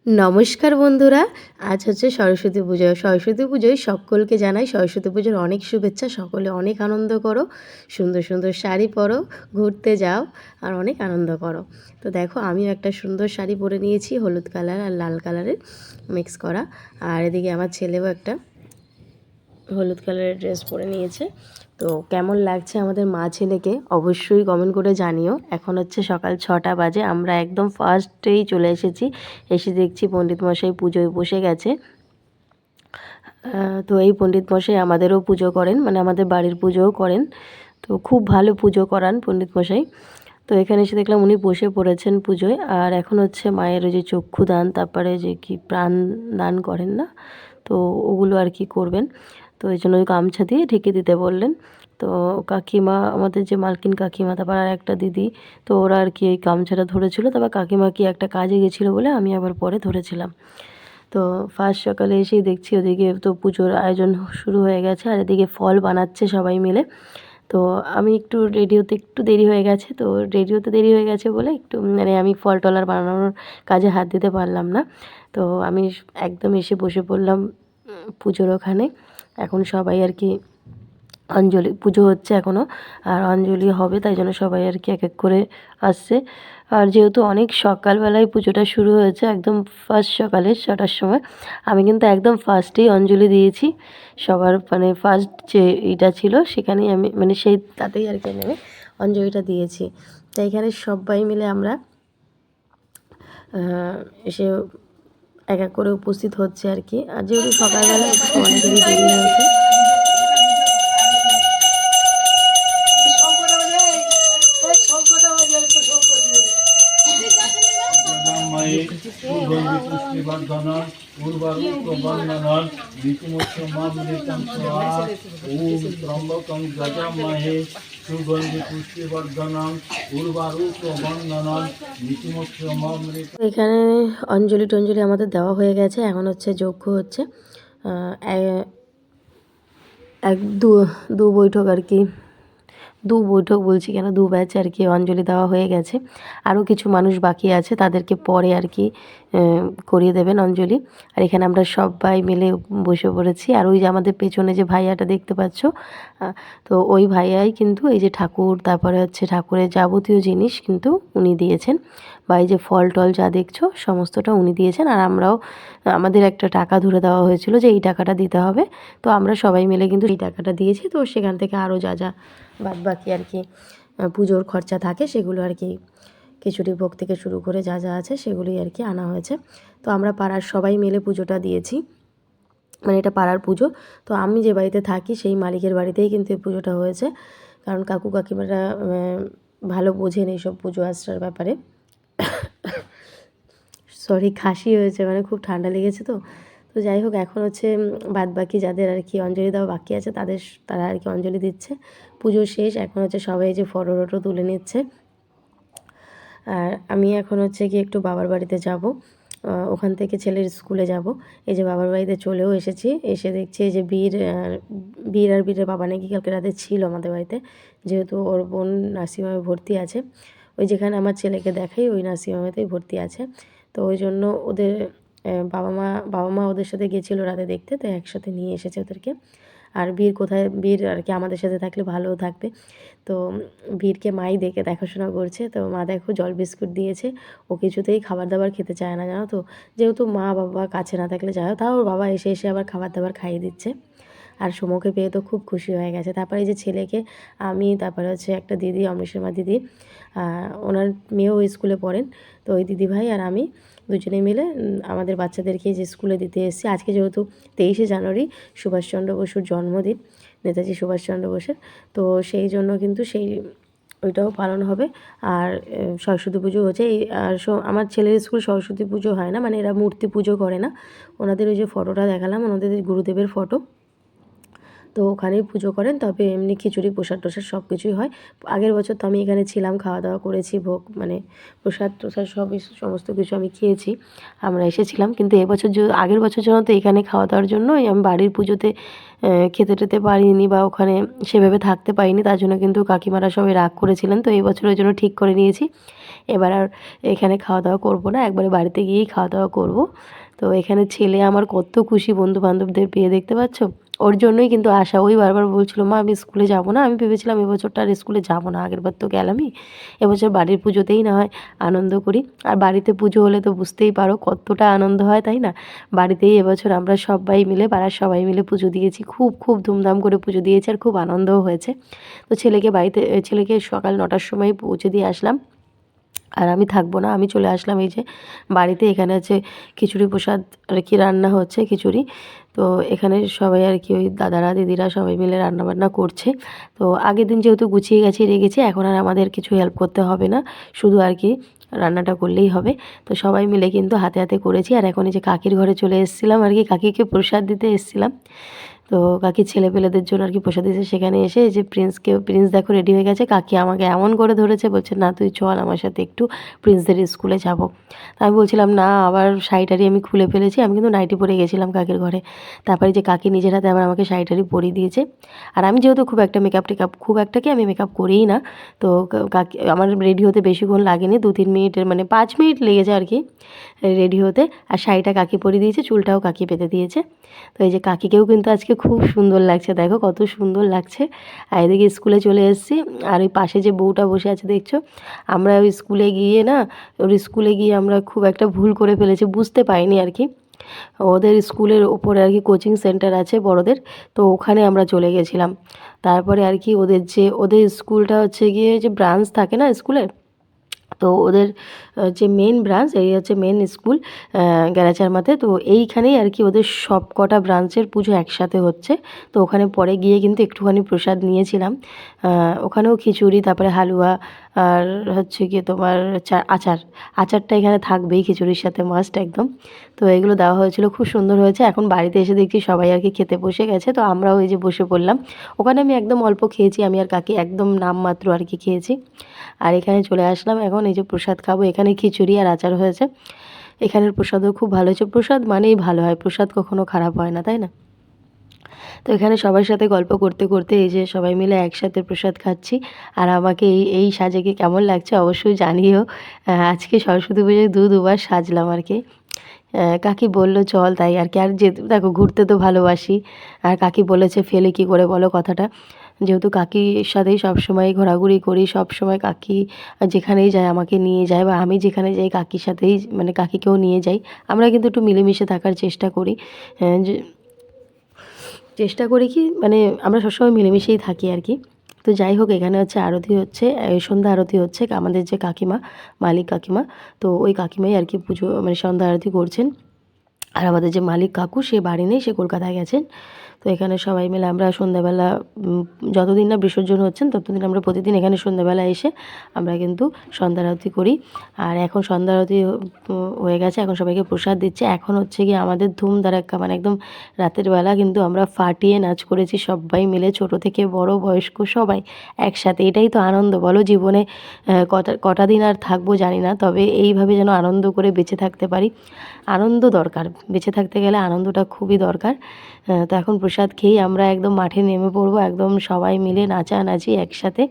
নমস্কার বন্ধুরা, আজ হচ্ছে সরস্বতী পুজো। সরস্বতী পুজোয় সকলকে জানাই সরস্বতী পুজোর অনেক শুভেচ্ছা। সকলে অনেক আনন্দ করো, সুন্দর সুন্দর শাড়ি পরো, ঘুরতে যাও আর অনেক আনন্দ করো। তো দেখো আমিও একটা সুন্দর শাড়ি পরে নিয়েছি, হলুদ কালার আর লাল কালারের মিক্স করা। আর এদিকে আমার ছেলেও একটা হলুদ কালারের ড্রেস পরে নিয়েছে। তো কেমন লাগছে আমাদের মা ছেলেকে অবশ্যই কমেন্ট করে জানিও। এখন হচ্ছে সকাল 6টা বাজে, আমরা একদম ফার্স্টেই চলে এসেছি। এসে দেখছি পণ্ডিত মশাই পুজোয় বসে গেছে। তো এই পণ্ডিত মশাই আমাদেরও পুজো করেন, মানে আমাদের বাড়ির পুজোও করেন। তো খুব ভালো পুজো করান পণ্ডিত মশাই। তো এখানে এসে দেখলাম উনি বসে পড়েছেন পুজোয়। আর এখন হচ্ছে মায়ের ওই যে চক্ষু দান, তারপরে যে কি প্রাণ দান করেন না, তো ওগুলো আর কি করবেন। তো এই জন্য ওই গামছা দিয়ে ঢেকে দিতে বললেন। তো কাকিমা, আমাদের যে মালকিন কাকিমা, তারপর আর একটা দিদি, তো ওরা আর কি ওই গামছাটা ধরেছিল। তারপর কাকিমা কি একটা কাজে গেছিলো বলে আমি আবার পরে ধরেছিলাম। তো ফার্স্ট সকালে এসেই দেখছি ওদিকে তো পুজোর আয়োজন শুরু হয়ে গেছে, আর এদিকে ফল বানাচ্ছে সবাই মিলে। তো আমি একটু রেডি হতে একটু দেরি হয়ে গেছে, তো রেডি হতে দেরি হয়ে গেছে বলে একটু মানে আমি ফল টল আর বানানোর কাজে হাত দিতে পারলাম না। তো আমি একদম এসে বসে পড়লাম পুজোর ওখানে। এখন সবাই আর কি অঞ্জলি, পুজো হচ্ছে এখনও, আর অঞ্জলি হবে, তাই জন্য সবাই আর কি এক এক করে আসছে। আর যেহেতু অনেক সকালবেলায় পুজোটা শুরু হয়েছে, একদম ফার্স্ট সকালে 6টার সময়, আমি কিন্তু একদম ফার্স্টেই অঞ্জলি দিয়েছি। সবার মানে ফার্স্ট যে এটা ছিল সেখানেই আমি মানে সেই তাতেই আর কি আমি অঞ্জলিটা দিয়েছি। তাই এখানে সবাই মিলে আমরা এসে এক এক করে উপস্থিত হচ্ছে আর কি। আর যেহেতু সকালবেলা একটু অনেকেরই দেরি হয়েছে। এখানে অঞ্জলি টঞ্জলি আমাদের দেওয়া হয়ে গেছে, এখন হচ্ছে যজ্ঞ হচ্ছে। এক দু দু বৈঠক আর কি, দু বৈঠক বলছি কেন, দু ব্যাচ আর কি অঞ্জলি দেওয়া হয়ে গেছে। আরও কিছু মানুষ বাকি আছে, তাদেরকে পরে আর কি করিয়ে দেবেন অঞ্জলি। আর এখানে আমরা সবাই মিলে বসে পড়েছি। আর ওই যে আমাদের পেছনে যে ভাইয়াটা দেখতে পাচ্ছ, তো ওই ভাইয়াই কিন্তু এই যে ঠাকুর, তারপরে হচ্ছে ঠাকুরের যাবতীয় জিনিস কিন্তু উনি দিয়েছেন, বা এই যে ফল টল যা দেখছো সমস্তটা উনি দিয়েছেন। আর আমরাও, আমাদের একটা টাকা ধরে দেওয়া হয়েছিল যে এই টাকাটা দিতে হবে, তো আমরা সবাই মিলে কিন্তু এই টাকাটা দিয়েছি। তো সেখান থেকে আরও যা যা বাদ বাকি আর কি পুজোর খরচা থাকে সেগুলো আর কি, খিচুড়ি ভোগ থেকে শুরু করে যা যা আছে সেগুলোই আর কি আনা হয়েছে। তো আমরা পাড়ার সবাই মিলে পুজোটা দিয়েছি, মানে এটা পাড়ার পুজো। তো আমি যে বাড়িতে থাকি সেই মালিকের বাড়িতেই কিন্তু এই পুজোটা হয়েছে, কারণ কাকু কাকিমারা ভালো বোঝেন এইসব পুজো আশ্রার ব্যাপারে। সরি, খাসি হয়েছে, মানে খুব ঠান্ডা লেগেছে তো। তো যাই হোক, এখন হচ্ছে বাদ বাকি যাদের আর কি অঞ্জলি দেওয়া বাকি আছে তারা আর কি অঞ্জলি দিচ্ছে। পুজো শেষ, এখন হচ্ছে সবাই যে ফটো টটো তুলে নিচ্ছে। আর আমি এখন হচ্ছে কি একটু বাবার বাড়িতে যাব, ওখান থেকে ছেলের স্কুলে যাব। এই যে বাবার বাড়িতে চলেও এসেছি, এসে দেখছি এই যে বীর আর বীরের বাবা নাকি কালকে রাতে ছিল আমাদের বাড়িতে, যেহেতু ওর বোন নার্সিংহোমে ভর্তি আছে। ওই যেখানে আমার ছেলেকে দেখাই ওই নার্সিংহোমেতেই ভর্তি আছে। তো ওই জন্য ওদের বাবা মা ওদের সাথে গেছিলো রাতে দেখতে, তো একসাথে নিয়ে এসেছে ওদেরকে। আর বীর আর কি আমাদের সাথে থাকলে ভালোও থাকবে। তো বীরকে মাই দেখাশোনা করছে। তো মা দেখো জল বিস্কুট দিয়েছে, ও কিছুতেই খাবার দাবার খেতে চায় না, জানো তো। যেহেতু মা বাবা কাছে না থাকলে যায়, তাও ওর বাবা এসে এসে আবার খাবার দাবার খাইয়ে দিচ্ছে। আর সমকে পেয়ে তো খুব খুশি হয়ে গেছে। তারপরে এই যে ছেলেকে আমি, তারপরে হচ্ছে একটা দিদি, অমৃষের মা দিদি, ওনার মেয়েও স্কুলে পড়েন, তো ওই দিদিভাই আর আমি দুজনে মিলে আমাদের বাচ্চাদেরকে যে স্কুলে দিতে এসেছি। আজকে যেহেতু 23শে জানুয়ারি সুভাষচন্দ্র বসুর জন্মদিন, নেতাজি সুভাষচন্দ্র বোসের, তো সেই জন্য কিন্তু ওইটাও পালন হবে। আর সরস্বতী পুজো হচ্ছে আর আমার ছেলের স্কুল সরস্বতী পুজো হয় না, মানে এরা মূর্তি পুজো করে না। ওনাদের ওই যে ফটোটা দেখালাম, ওনাদের গুরুদেবের ফটো, তো ওখানেই পুজো করেন। তবে এমনি খিচুড়ি প্রসাদ টোসাদ সব কিছুই হয়। আগের বছর তো আমি এখানে ছিলাম, খাওয়া দাওয়া করেছি, ভোগ মানে প্রসাদ টোসাদ সবই সমস্ত কিছু আমি খেয়েছি, আমরা এসেছিলাম। কিন্তু এবছর আগের বছর জন্য তো এখানে খাওয়া দাওয়ার জন্যই আমি বাড়ির পুজোতে খেতে টেতে পারিনি বা ওখানে সেভাবে থাকতে পারিনি, তার জন্য কিন্তু কাকিমারা সবাই রাগ করেছিলেন। তো এই বছরের জন্য ঠিক করে নিয়েছি এবার আর এখানে খাওয়া দাওয়া করবো না, একবারে বাড়িতে গিয়েই খাওয়া দাওয়া করবো। তো এখানে ছেলে আমার কত খুশি, বন্ধু বান্ধবদের পেয়ে, দেখতে পাচ্ছ? ওর জন্যই কিন্তু আসা। ওই বারবার বলছিল, মা আমি স্কুলে যাব না। আমি ভেবেছিলাম এবছরটা আর স্কুলে যাব না, আগেরবার তো গেলামই, এবছর বাড়ির পুজোতেই না হয় আনন্দ করি। আর বাড়িতে পুজো হলে তো বুঝতেই পারো কতটা আনন্দ হয়, তাই না? বাড়িতেই এবছর আমরা সবাই মিলে, পাড়ার সবাই মিলে পুজো দিয়েছি, খুব খুব ধুমধাম করে পুজো দিয়েছি, আর খুব আনন্দও হয়েছে। তো ছেলেকে সকাল 9টার সময় পৌঁছে দিয়ে আসলাম। আর আমি থাকবো না, আমি চলে আসলাম এই যে বাড়িতে। এখানে আছে খিচুড়ি প্রসাদ আর কি রান্না হচ্ছে, খিচুড়ি। তো এখানে সবাই আর কি ওই দাদারা দিদিরা সবাই মিলে রান্নাবান্না করছে। তো আগের দিন যেহেতু গুছিয়ে গেছে রেখেছি, এখন আর আমাদের কিছু হেল্প করতে হবে না, শুধু আর কি রান্নাটা করলেই হবে। তো সবাই মিলে কিন্তু হাতে হাতে করেছি। আর এখন এই যে কাকির ঘরে চলে এসেছিলাম আর কি, কাকিকে প্রসাদ দিতে এসেছিলাম। তো কাকি ছেলেপেলেদের জন্য আর কি প্রসাদ দিয়েছে। সেখানে এসে এই যে প্রিন্স দেখো রেডি হয়ে গেছে। কাকি আমাকে এমন করে ধরেছে, বলছে না তুই চল আমার সাথে একটু প্রিন্সদের স্কুলে যাব। তা আমি বলছিলাম না, আবার শাড়িটারি আমি খুলে ফেলেছি, আমি কিন্তু নাইটি পরে গেছিলাম কাকির ঘরে। তারপরে যে কাকি নিজের হাতে আবার আমাকে শাড়িটারি পরিয়ে দিয়েছে। আর আমি যেহেতু খুব একটা মেকআপ টেকআপ খুব একটা কি আমি মেকআপ করিই না, তো কাকি আমার রেডি হতে বেশিক্ষণ লাগেনি, 2-3 মিনিটের মানে 5 মিনিট লেগেছে আর কি রেডি হতে। আর শাড়িটা কাকি পরিয়ে দিয়েছে, চুলটাও কাকি বেঁধে দিয়েছে। তো এই যে কাকিকেও কিন্তু আজকে খুব সুন্দর লাগছে, দেখো কত সুন্দর লাগছে। আর এদিকে স্কুলে চলে এসেছি। আর ওই পাশে যে বউটা বসে আছে দেখছো, আমরা ওই স্কুলে গিয়ে না, ওর স্কুলে গিয়ে আমরা খুব একটা ভুল করে ফেলেছি, বুঝতে পারিনি আর কি। ওদের স্কুলের ওপরে আর কি কোচিং সেন্টার আছে বড়দের, তো ওখানে আমরা চলে গেছিলাম। তারপরে আর কি ওদের স্কুলটা হচ্ছে গিয়ে যে ব্রাঞ্চ থাকে না স্কুলের, তো ওদের যে মেন ব্রাঞ্চ এই হচ্ছে মেন স্কুল গ্যালাচারমাতে। তো এইখানেই আর কি ওদের সব কটা ব্রাঞ্চের পুজো একসাথে হচ্ছে। তো ওখানে পরে গিয়ে কিন্তু একটুখানি প্রসাদ নিয়েছিলাম। ওখানেও খিচুড়ি, তারপরে হালুয়া, আর হচ্ছে গিয়ে তোমার আচারটা এখানে থাকবেই খিচুড়ির সাথে, মাস্ট একদম। তো এগুলো দেওয়া হয়েছিল, খুব সুন্দর হয়েছে। এখন বাড়িতে এসে দেখছি সবাই আর কি খেতে বসে গেছে, তো আমরাও এই যে বসে পড়লাম। ওখানে আমি একদম অল্প খেয়েছি, আমি আর কাকি একদম নামমাত্র আর কি খেয়েছি। আর এখানে চলে আসলাম এখন এই যে প্রসাদ খাবো। এখানে খিচুড়ি আর আচার হয়েছে। এখানের প্রসাদও খুব ভালো হয়েছে, প্রসাদ মানেই ভালো হয়, প্রসাদ কখনো খারাপ হয় না, তাই না? তো এখানে সবার সাথে গল্প করতে করতে এই যে সবাই মিলে একসাথে প্রসাদ খাচ্ছি। আর আমাকে এই এই সাজে কি কেমন লাগছে অবশ্যই জানিও। আজকে সরস্বতী পুজোয় দুবার সাজলাম আর কি। কাকি বলল চল, তাই আর কি। আর যে দেখো ঘুরতে তো ভালোবাসি, আর কাকি বলেছে ফেলে কি করে বলো কথাটা। যেহেতু কাকির সাথেই সবসময় ঘোরাঘুরি করি, সবসময় কাকি যেখানেই যায় আমাকে নিয়ে যায়, বা আমি যেখানে যাই কাকির সাথেই মানে কাকিকেও নিয়ে যাই। আমরা কিন্তু একটু মিলেমিশে থাকার চেষ্টা করি, যে চেষ্টা করি কি মানে আমরা সবসময় মিলেমিশেই থাকি আর কি। তো যাই হোক, এখানে হচ্ছে আরতি হচ্ছে, সন্ধ্যা আরতি হচ্ছে। আমাদের যে কাকিমা, মালিক কাকিমা, তো ওই কাকিমাই আর কি পুজো মানে সন্ধ্যা আরতি করছেন। আর আমাদের যে মালিক কাকু, সে বাড়ি নেই, সে কলকাতায় গেছেন। তো এখানে সবাই মিলে আমরা সন্ধ্যাবেলা যতদিন না বিসর্জন হচ্ছেন ততদিন আমরা প্রতিদিন এখানে সন্ধ্যাবেলা এসে আমরা কিন্তু সন্ধ্যা আরতি করি। আর এখন সন্ধ্যা আরতি হয়ে গেছে, এখন সবাইকে প্রসাদ দিচ্ছে। এখন হচ্ছে গিয়ে আমাদের ধুমধারাক্কা মানে একদম রাতের বেলা কিন্তু আমরা ফাটিয়ে নাচ করেছি সবাই মিলে, ছোট থেকে বড় বয়স্ক সবাই একসাথে। এটাই তো আনন্দ বলো জীবনে। কটা দিন আর থাকবো জানি না, তবে এইভাবে যেন আনন্দ করে বেঁচে থাকতে পারি। আনন্দ দরকার, বেঁচে থাকতে গেলে আনন্দটা খুবই দরকার। তো এখন প্রসাদ খেয়েই আমরা একদম মাঠে নেমে পড়বো, একদম সবাই মিলে নাচানাচি একসাথে।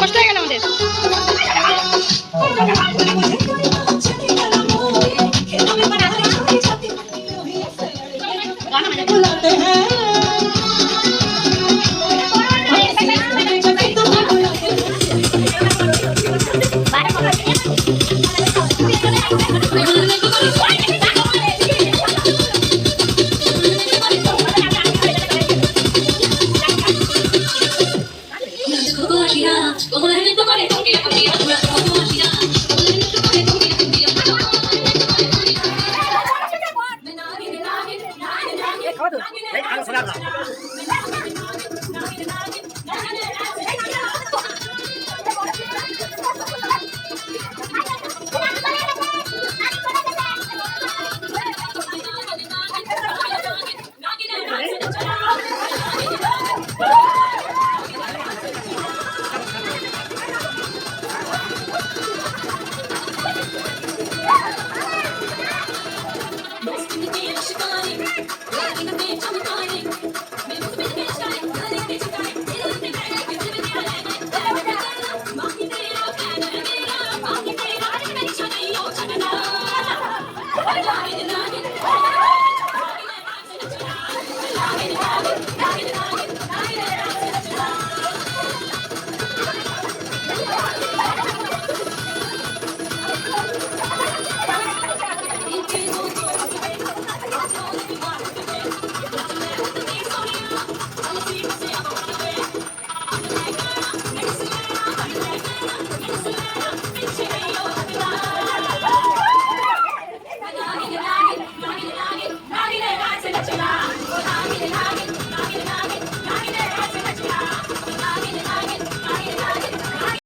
কষ্ট হয়ে গেল আমাদের।